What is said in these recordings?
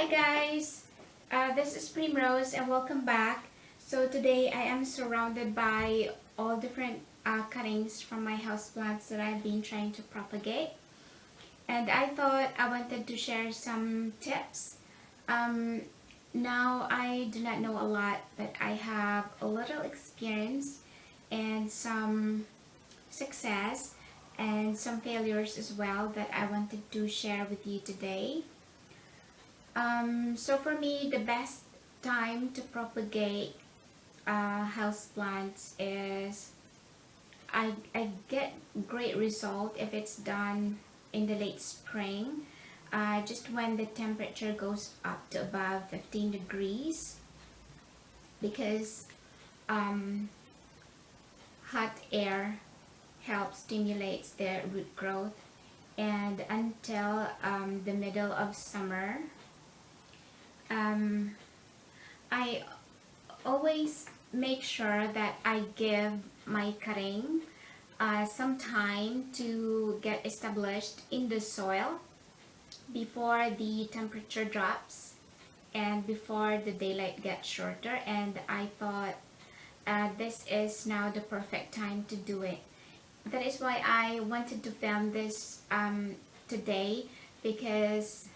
Hi guys, this is Primrose and welcome back. So today I am surrounded by all different cuttings from my houseplants that I've been trying to propagate. And I thought I wanted to share some tips. Um, Now I do not know a lot, but I have a little experience and some success and some failures as well that I wanted to share with you today. So for me, the best time to propagate houseplants is I get great result if it's done in the late spring, just when the temperature goes up to above 15 degrees, because um, hot air helps stimulates their root growth, and until the middle of summer, um, I always make sure that I give my cutting some time to get established in the soil before the temperature drops and before the daylight gets shorter. And I thought this is now the perfect time to do it. That is why I wanted to film this today, because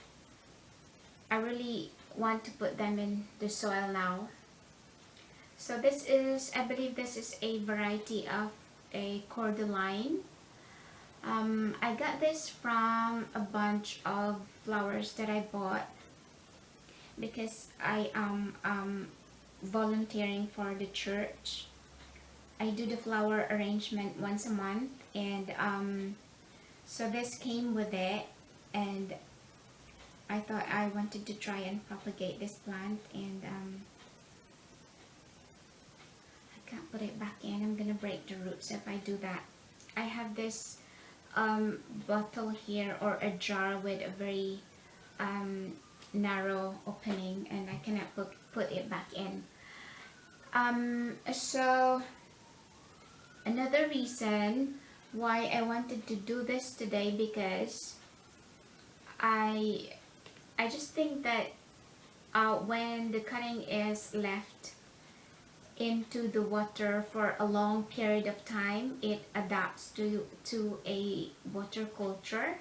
I really want to put them in the soil now. So this is, I believe this is a variety of a cordyline. I got this from a bunch of flowers that I bought because I am volunteering for the church. I do the flower arrangement once a month, and so this came with it, and I thought I wanted to try and propagate this plant, and I can't put it back in. I'm gonna break the roots if I do that. I have this bottle here, or a jar with a very narrow opening, and I cannot put it back in. So another reason why I wanted to do this today, because I just think that when the cutting is left into the water for a long period of time, it adapts to a water culture,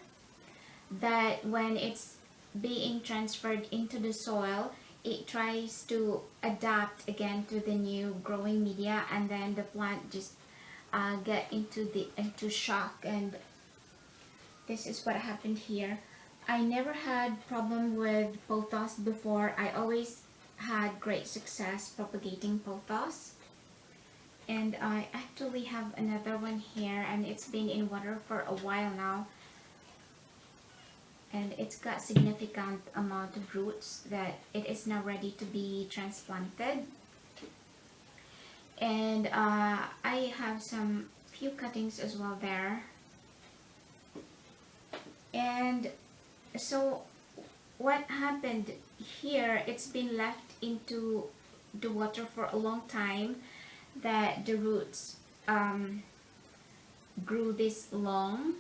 that when it's being transferred into the soil, it tries to adapt again to the new growing media, and then the plant just get into shock. And this is what happened here. I never had problem with pothos before. I always had great success propagating pothos, and I actually have another one here, and it's been in water for a while now, and it's got significant amount of roots that it is now ready to be transplanted. And I have some few cuttings as well there. And so what happened here, it's been left into the water for a long time, that the roots grew this long,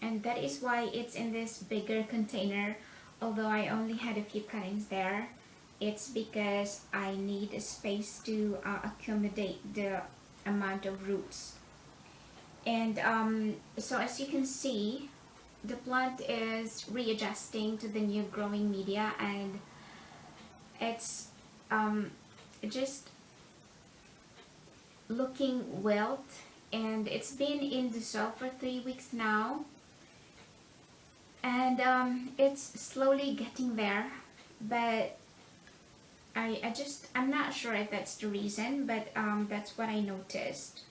and that is why it's in this bigger container. Although I only had a few cuttings there, it's because I need a space to accommodate the amount of roots. And so as you can see, the plant is readjusting to the new growing media, and it's just looking wilt, and it's been in the soil for 3 weeks now, and it's slowly getting there. But I'm not sure if that's the reason, but that's what I noticed,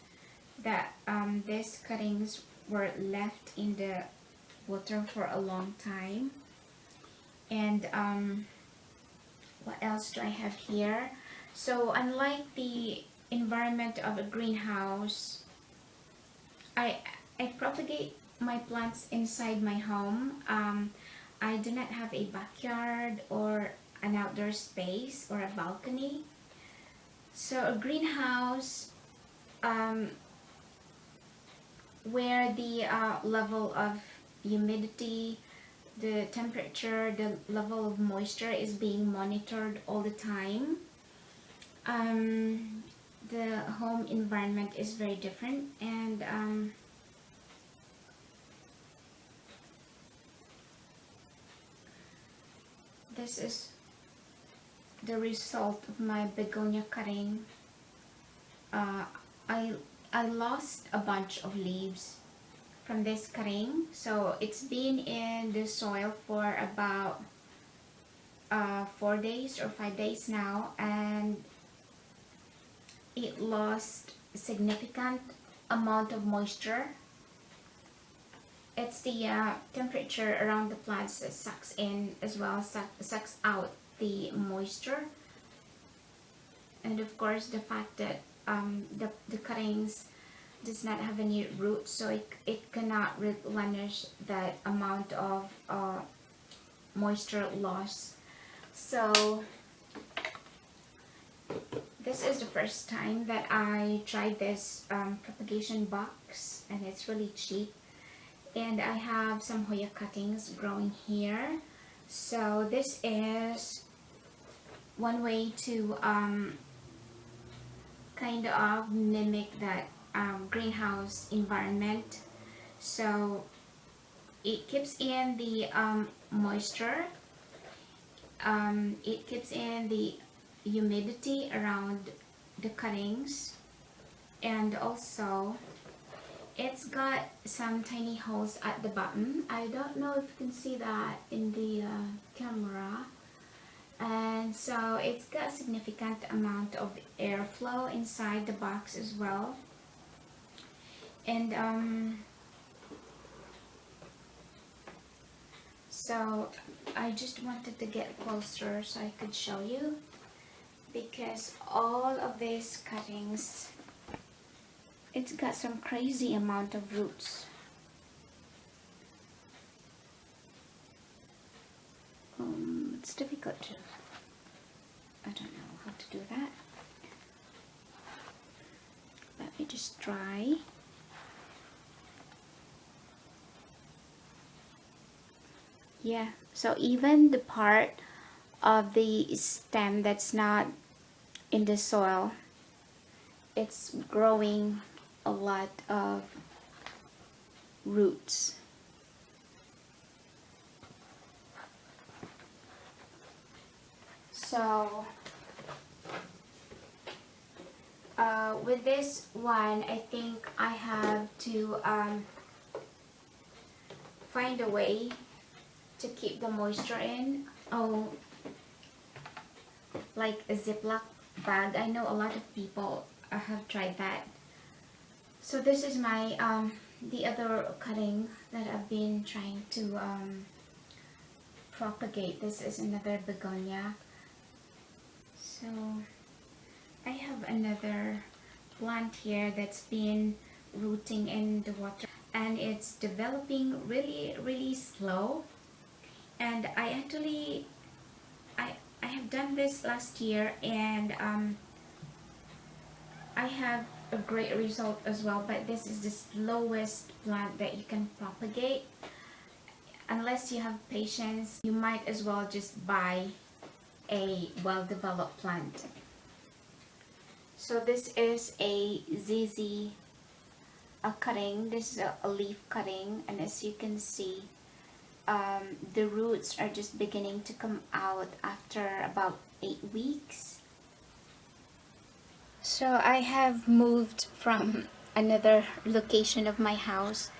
that these cuttings were left in the water for a long time. And what else do I have here? So unlike the environment of a greenhouse, I propagate my plants inside my home. I do not have a backyard or an outdoor space or a balcony. So a greenhouse, where the level of humidity, the temperature, the level of moisture is being monitored all the time. The home environment is very different, and this is the result of my begonia cutting. uh, I I lost a bunch of leaves from this cutting, so it's been in the soil for about 4 days or 5 days now, and it lost significant amount of moisture. It's the temperature around the plants that sucks in as well, sucks out the moisture, and of course the fact that the cuttings does not have any roots, so it cannot replenish that amount of moisture loss. So this is the first time that I tried this propagation box, and it's really cheap. And I have some Hoya cuttings growing here. So this is one way to kind of mimic that greenhouse environment. So it keeps in the moisture, it keeps in the humidity around the cuttings, and also it's got some tiny holes at the bottom. I don't know if you can see that in the camera. And so it's got a significant amount of airflow inside the box as well. And so I just wanted to get closer so I could show you, because all of these cuttings, it's got some crazy amount of roots. It's difficult to, I don't know how to do that. Let me just try. Yeah, so even the part of the stem that's not in the soil, it's growing a lot of roots. So with this one, I think I have to find a way to keep the moisture in. Oh, like a Ziploc bag. I know a lot of people have tried that. So this is my the other cutting that I've been trying to propagate. This is another begonia. So I have another plant here that's been rooting in the water, and it's developing really slow. And I actually I have done this last year, and I have a great result as well. But this is the slowest plant that you can propagate. Unless you have patience, you might as well just buy a well-developed plant. So this is a ZZ cutting. This is a leaf cutting, and as you can see, the roots are just beginning to come out after about 8 weeks. So I have moved from another location of my house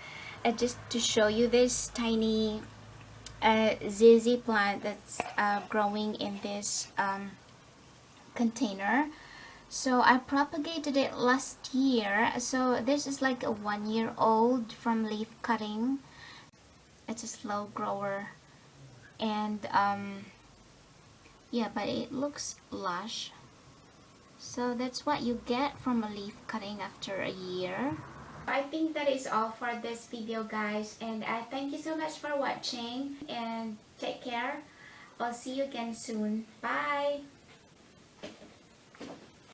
just to show you this tiny ZZ plant that's growing in this container. So I propagated it last year. So this is like a 1-year-old from leaf cutting. It's a slow grower, and yeah, but it looks lush. So that's what you get from a leaf cutting after a year. I think that is all for this video, guys, and thank you so much for watching, and take care. I'll see you again soon. Bye.